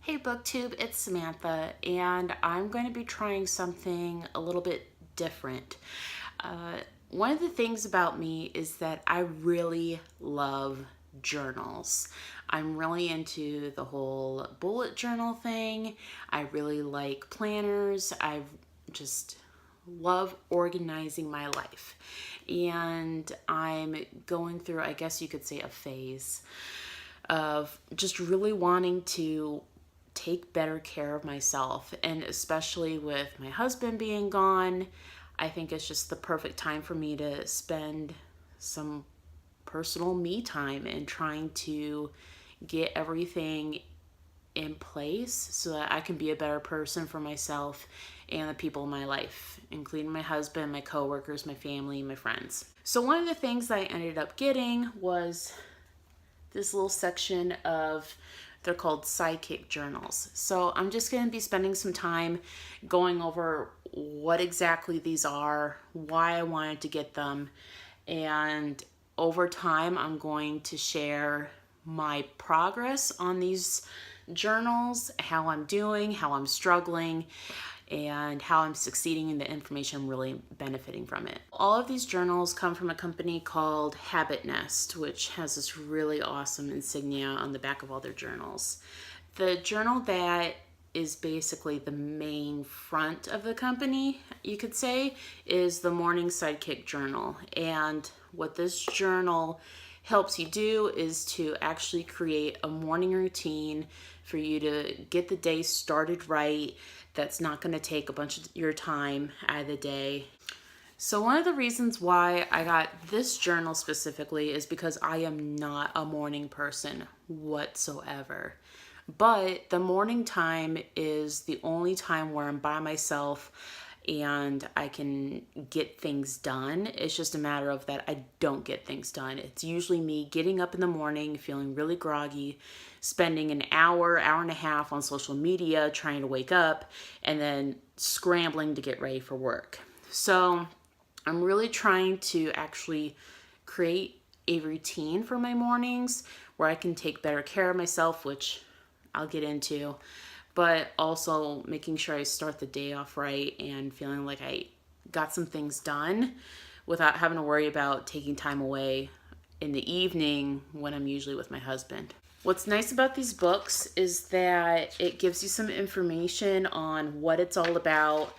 Hey BookTube, it's Samantha, and I'm going to be trying something a little bit different. One of the things about me is that I really love journals. I'm really into the whole bullet journal thing. I really like planners. I just love organizing my life. And I'm going through, I guess you could say, a phase of just really wanting to take better care of myself, and especially with my husband being gone, I think it's just the perfect time for me to spend some personal me time and trying to get everything in place so that I can be a better person for myself and the people in my life, including my husband, my coworkers, my family, my friends. So one of the things I ended up getting was this little section of, they're called Sidekick journals. So I'm just going to be spending some time going over what exactly these are, why I wanted to get them, and over time I'm going to share my progress on these journals, how I'm doing, how I'm struggling, and how I'm succeeding in the information I'm really benefiting from it. All of these journals come from a company called Habit Nest, which has this really awesome insignia on the back of all their journals. The journal that is basically the main front of the company, you could say, is the Morning Sidekick journal. And what this journal helps you do is to actually create a morning routine for you to get the day started right. That's not going to take a bunch of your time out of the day. So one of the reasons why I got this journal specifically is because I am not a morning person whatsoever. But the morning time is the only time where I'm by myself and I can get things done. It's just a matter of that I don't get things done. It's usually me getting up in the morning, feeling really groggy, spending an hour, hour and a half on social media trying to wake up, and then scrambling to get ready for work. So I'm really trying to actually create a routine for my mornings where I can take better care of myself, which I'll get into, but also making sure I start the day off right and feeling like I got some things done without having to worry about taking time away in the evening when I'm usually with my husband. What's nice about these books is that it gives you some information on what it's all about,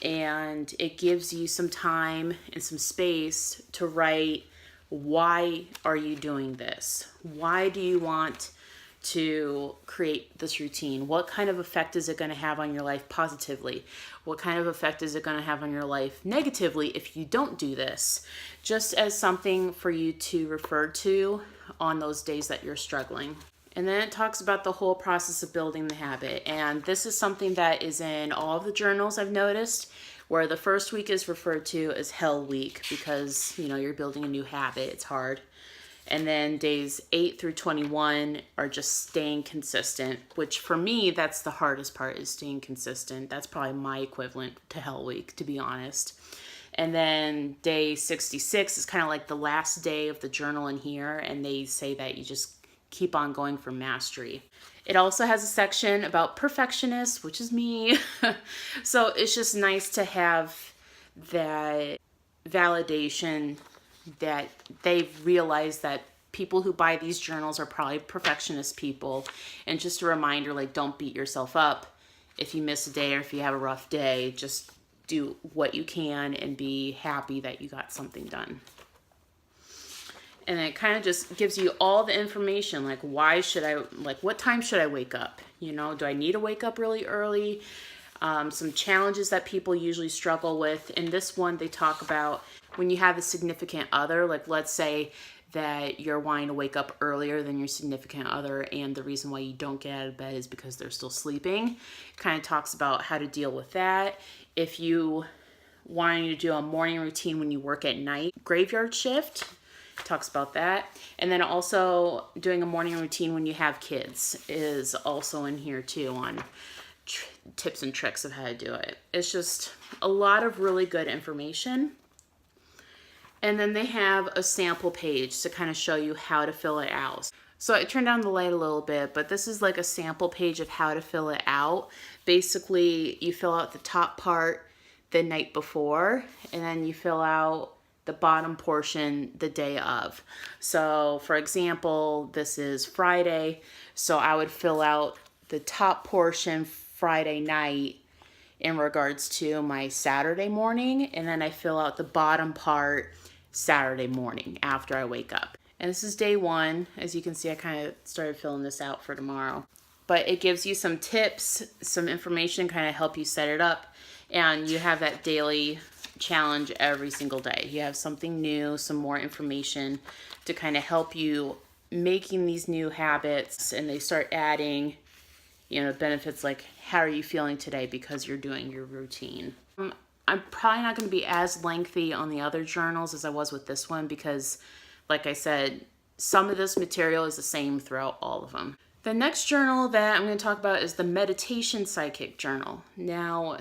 and it gives you some time and some space to write, why are you doing this? Why do you want to create this routine? What kind of effect is it going to have on your life positively? What kind of effect is it going to have on your life negatively if you don't do this? Just as something for you to refer to on those days that you're struggling. And then it talks about the whole process of building the habit. And this is something that is in all of the journals I've noticed, where the first week is referred to as hell week because, you're building a new habit. It's hard. And then days 8 through 21 are just staying consistent, which for me, that's the hardest part, is staying consistent. That's probably my equivalent to hell week, to be honest. And then day 66 is kind of like the last day of the journal in here. And they say that you just keep on going for mastery. It also has a section about perfectionists, which is me. So it's just nice to have that validation that they've realized that people who buy these journals are probably perfectionist people. And just a reminder, don't beat yourself up if you miss a day or if you have a rough day. Just do what you can and be happy that you got something done. And it kind of just gives you all the information, what time should I wake up? Do I need to wake up really early? Some challenges that people usually struggle with. In this one, they talk about when you have a significant other, let's say that you're wanting to wake up earlier than your significant other, and the reason why you don't get out of bed is because they're still sleeping. Kind of talks about how to deal with that. If you wanting to do a morning routine when you work at night, graveyard shift, talks about that. And then also doing a morning routine when you have kids is also in here too, on tips and tricks of how to do it. It's just a lot of really good information. And then they have a sample page to kind of show you how to fill it out. So I turned down the light a little bit, but this is like a sample page of how to fill it out. Basically, you fill out the top part the night before, and then you fill out the bottom portion the day of. So for example, this is Friday, so I would fill out the top portion Friday night in regards to my Saturday morning, and then I fill out the bottom part Saturday morning after I wake up. And this is day one. As you can see, I kind of started filling this out for tomorrow. But it gives you some tips, some information, kind of help you set it up. And you have that daily challenge every single day. You have something new, some more information to kind of help you making these new habits. And they start adding, you know, benefits like how are you feeling today because you're doing your routine. I'm probably not going to be as lengthy on the other journals as I was with this one because, like I said, some of this material is the same throughout all of them. The next journal that I'm going to talk about is the Meditation Sidekick journal. Now,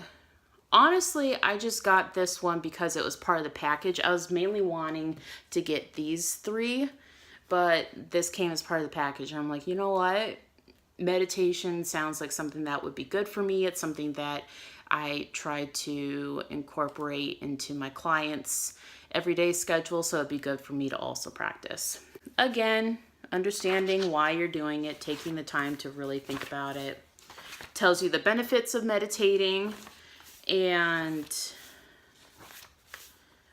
honestly, I just got this one because it was part of the package. I was mainly wanting to get these three, but this came as part of the package. And I'm like, you know what? Meditation sounds like something that would be good for me. It's something that I try to incorporate into my clients' everyday schedule, so it'd be good for me to also practice. Again, understanding why you're doing it, taking the time to really think about it. Tells you the benefits of meditating and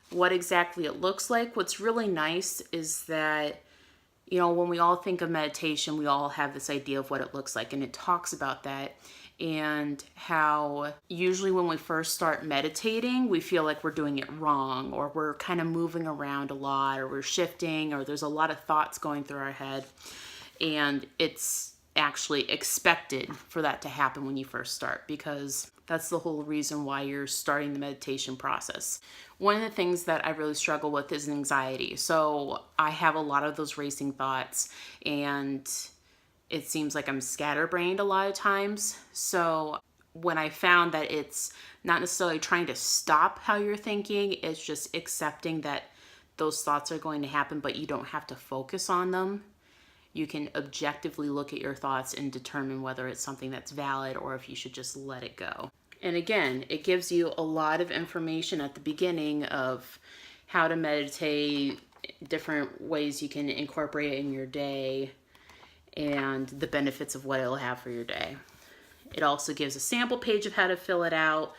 what exactly it looks like. What's really nice is that, you know, when we all think of meditation, we all have this idea of what it looks like, and it talks about that and how usually when we first start meditating, we feel like we're doing it wrong, or we're kind of moving around a lot, or we're shifting, or there's a lot of thoughts going through our head. And it's actually expected for that to happen when you first start, because that's the whole reason why you're starting the meditation process. One of the things that I really struggle with is anxiety. So I have a lot of those racing thoughts, and it seems like I'm scatterbrained a lot of times. So when I found that it's not necessarily trying to stop how you're thinking, it's just accepting that those thoughts are going to happen, but you don't have to focus on them. You can objectively look at your thoughts and determine whether it's something that's valid or if you should just let it go. And again, it gives you a lot of information at the beginning of how to meditate, different ways you can incorporate it in your day, and the benefits of what it'll have for your day. It also gives a sample page of how to fill it out.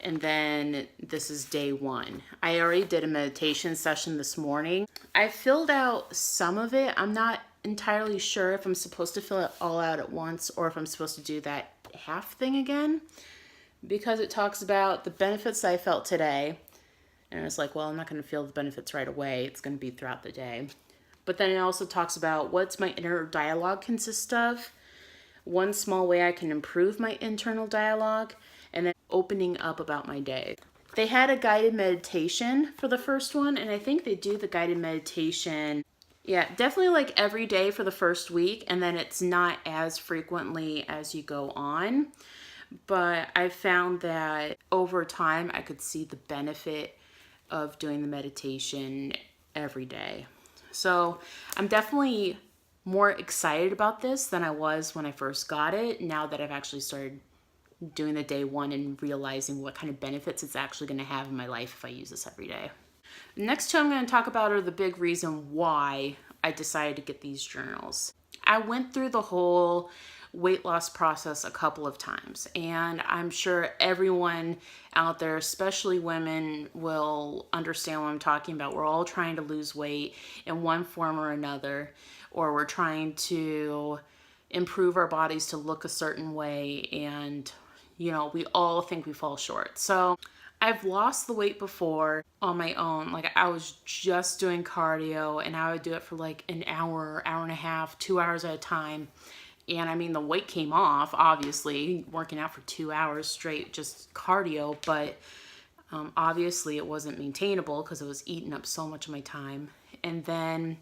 And then this is day one. I already did a meditation session this morning. I filled out some of it. I'm not entirely sure if I'm supposed to fill it all out at once or if I'm supposed to do that half thing again, because it talks about the benefits I felt today. And it's like, well, I'm not going to feel the benefits right away. It's going to be throughout the day. But then it also talks about what's my inner dialogue consist of, one small way I can improve my internal dialogue, and then opening up about my day. They had a guided meditation for the first one, and I think they do the guided meditation, yeah, definitely like every day for the first week, and then it's not as frequently as you go on. But I found that over time, I could see the benefit of doing the meditation every day. So I'm definitely more excited about this than I was when I first got it, now that I've actually started doing the day one and realizing what kind of benefits it's actually going to have in my life if I use this every day. Next two I'm going to talk about are the big reason why I decided to get these journals. I went through the whole weight loss process a couple of times, and I'm sure everyone out there, especially women, will understand what I'm talking about. We're all trying to lose weight in one form or another, or we're trying to improve our bodies to look a certain way, and you know, we all think we fall short. So I've lost the weight before on my own. Like, I was just doing cardio, and I would do it for like an hour, hour and a half, 2 hours at a time. And I mean, the weight came off, obviously, working out for 2 hours straight, just cardio, but obviously it wasn't maintainable because it was eating up so much of my time. And then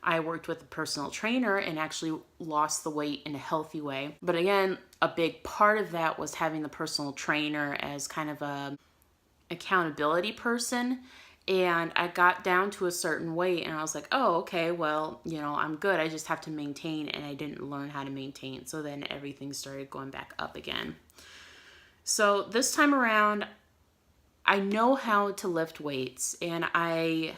I worked with a personal trainer and actually lost the weight in a healthy way. But again, a big part of that was having the personal trainer as kind of a accountability person And I got down to a certain weight and I was like, oh, okay, well, I'm good. I just have to maintain, and I didn't learn how to maintain. So then everything started going back up again. So this time around, I know how to lift weights, and I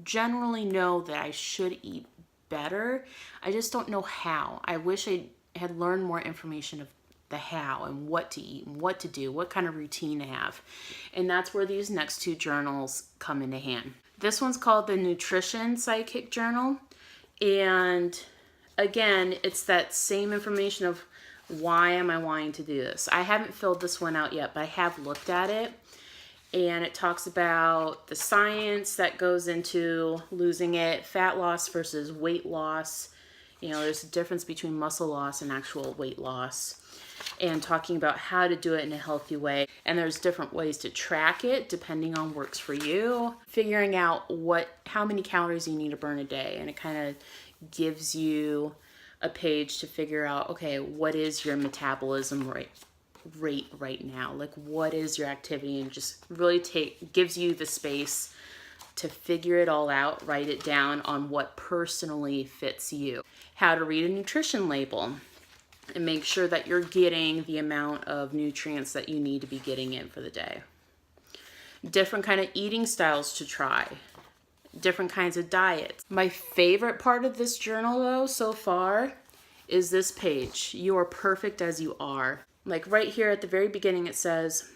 generally know that I should eat better. I just don't know how. I wish I had learned more information of the how and what to eat and what to do, what kind of routine to have. And that's where these next two journals come into hand. This one's called the Nutrition Sidekick Journal. And again, it's that same information of why am I wanting to do this. I haven't filled this one out yet, but I have looked at it. And it talks about the science that goes into losing it, fat loss versus weight loss. There's a difference between muscle loss and actual weight loss. And talking about how to do it in a healthy way. And there's different ways to track it depending on what works for you. Figuring out how many calories you need to burn a day. And it kind of gives you a page to figure out, okay, what is your metabolism rate right now? Like, what is your activity? And just really gives you the space to figure it all out, write it down on what personally fits you. How to read a nutrition label and make sure that you're getting the amount of nutrients that you need to be getting in for the day. Different kind of eating styles to try. Different kinds of diets. My favorite part of this journal, though, so far, is this page. You are perfect as you are. Like right here at the very beginning, it says,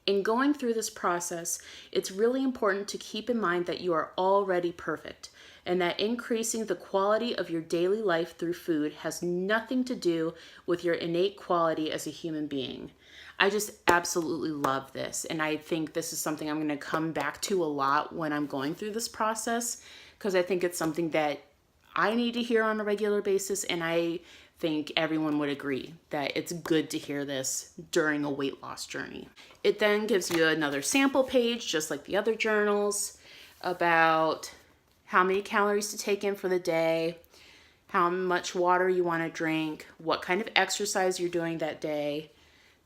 in going through this process, it's really important to keep in mind that you are already perfect, and that increasing the quality of your daily life through food has nothing to do with your innate quality as a human being. I just absolutely love this, and I think this is something I'm going to come back to a lot when I'm going through this process, because I think it's something that I need to hear on a regular basis, and I think everyone would agree that it's good to hear this during a weight loss journey. It then gives you another sample page, just like the other journals, about how many calories to take in for the day, how much water you want to drink, what kind of exercise you're doing that day,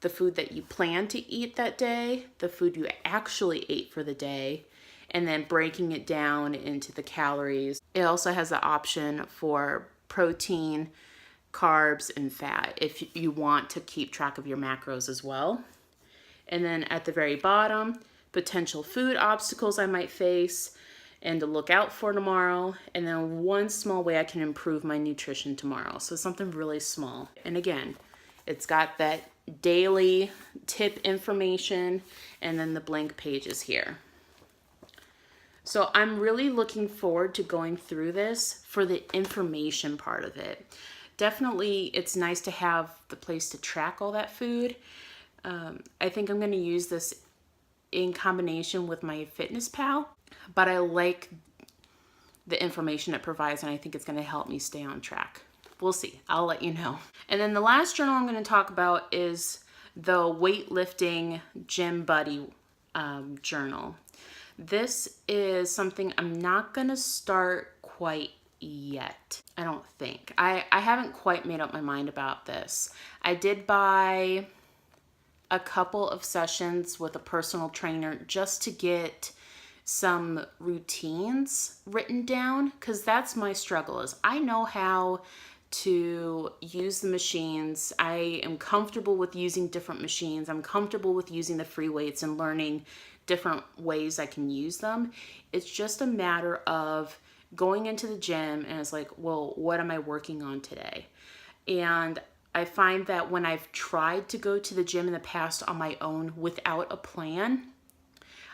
the food that you plan to eat that day, the food you actually ate for the day, and then breaking it down into the calories. It also has the option for protein, carbs, and fat if you want to keep track of your macros as well. And then at the very bottom, potential food obstacles I might face and to look out for tomorrow, and then one small way I can improve my nutrition tomorrow. So something really small. And again, it's got that daily tip information and then the blank pages here. So I'm really looking forward to going through this for the information part of it. Definitely, it's nice to have the place to track all that food. I think I'm going to use this in combination with my Fitness Pal, but I like the information it provides, and I think it's going to help me stay on track. We'll see. I'll let you know. And then the last journal I'm going to talk about is the Weightlifting Gym Buddy journal. This is something I'm not going to start quite yet, I don't think. I haven't quite made up my mind about this. I did buy a couple of sessions with a personal trainer just to get some routines written down, because that's my struggle. Is I know how to use the machines. I am comfortable with using different machines. I'm comfortable with using the free weights and learning different ways I can use them. It's just a matter of going into the gym and it's like, well, what am I working on today? And I find that when I've tried to go to the gym in the past on my own without a plan,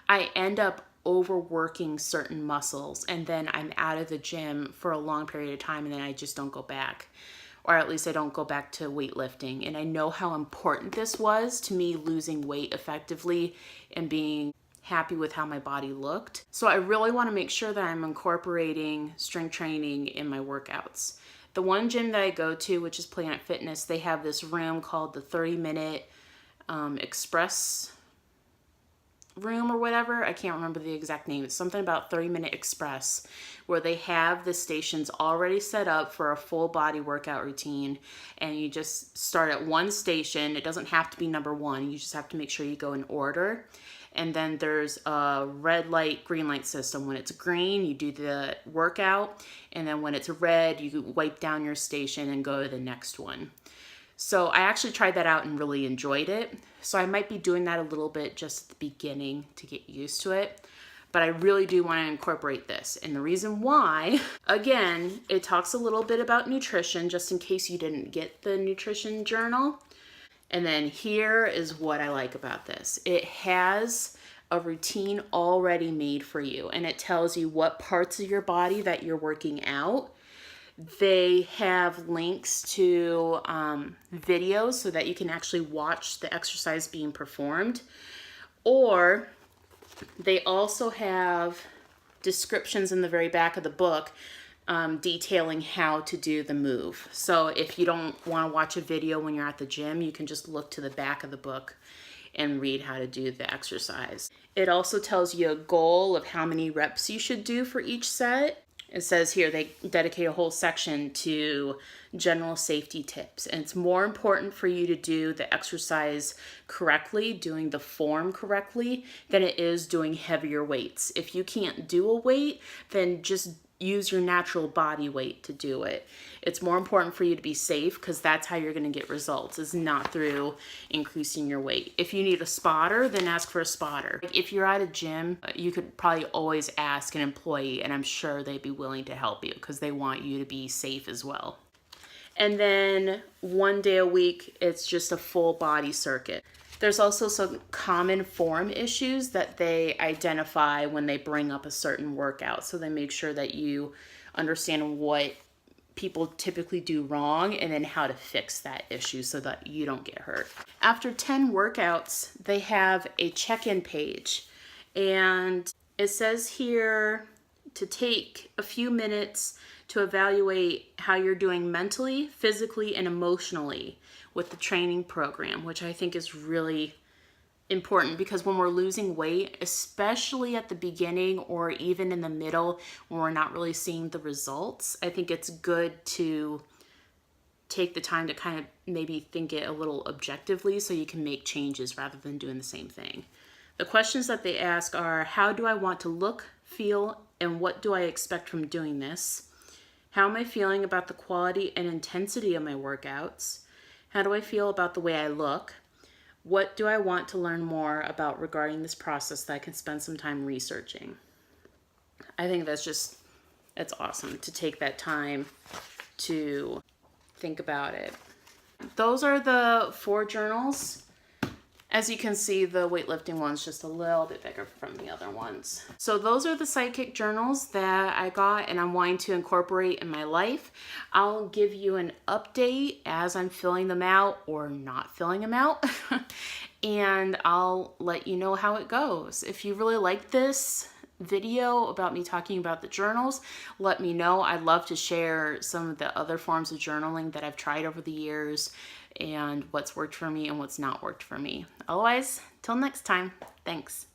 I end up overworking certain muscles, and then I'm out of the gym for a long period of time, and then I just don't go back. Or at least I don't go back to weightlifting. And I know how important this was to me losing weight effectively and being happy with how my body looked. So I really want to make sure that I'm incorporating strength training in my workouts. The one gym that I go to, which is Planet Fitness, they have this room called the 30-minute express room or whatever. I can't remember the exact name. It's something about 30-minute express, where they have the stations already set up for a full body workout routine, and you just start at one station. It doesn't have to be number one. You just have to make sure you go in order. And then there's a red light, green light system. When it's green, you do the workout. And then when it's red, you wipe down your station and go to the next one. So I actually tried that out and really enjoyed it. So I might be doing that a little bit just at the beginning to get used to it. But I really do want to incorporate this. And the reason why, again, it talks a little bit about nutrition, just in case you didn't get the nutrition journal. And then here is what I like about this. It has a routine already made for you, and it tells you what parts of your body that you're working out. They have links to videos so that you can actually watch the exercise being performed. Or they also have descriptions in the very back of the book detailing how to do the move. So if you don't want to watch a video when you're at the gym, you can just look to the back of the book and read how to do the exercise. It also tells you a goal of how many reps you should do for each set. It says here they dedicate a whole section to general safety tips. And it's more important for you to do the exercise correctly, doing the form correctly, than it is doing heavier weights. If you can't do a weight, then just use your natural body weight to do it. It's more important for you to be safe, because that's how you're going to get results, is not through increasing your weight. If you need a spotter, then ask for a spotter. If you're at a gym, you could probably always ask an employee, and I'm sure they'd be willing to help you because they want you to be safe as well. And then 1 day a week, it's just a full body circuit. There's also some common form issues that they identify when they bring up a certain workout. So they make sure that you understand what people typically do wrong and then how to fix that issue so that you don't get hurt. After 10 workouts, they have a check-in page. And it says here to take a few minutes to evaluate how you're doing mentally, physically, and emotionally with the training program, which I think is really important, because when we're losing weight, especially at the beginning or even in the middle when we're not really seeing the results, I think it's good to take the time to kind of maybe think it a little objectively so you can make changes rather than doing the same thing. The questions that they ask are, how do I want to look, feel, and what do I expect from doing this? How am I feeling about the quality and intensity of my workouts? How do I feel about the way I look? What do I want to learn more about regarding this process that I can spend some time researching? I think it's awesome to take that time to think about it. Those are the 4 journals. As you can see, the weightlifting one's just a little bit bigger from the other ones. So those are the Sidekick journals that I got and I'm wanting to incorporate in my life. I'll give you an update as I'm filling them out or not filling them out. And I'll let you know how it goes. If you really like this video about me talking about the journals, let me know. I'd love to share some of the other forms of journaling that I've tried over the years and what's worked for me and what's not worked for me. Otherwise, till next time, thanks.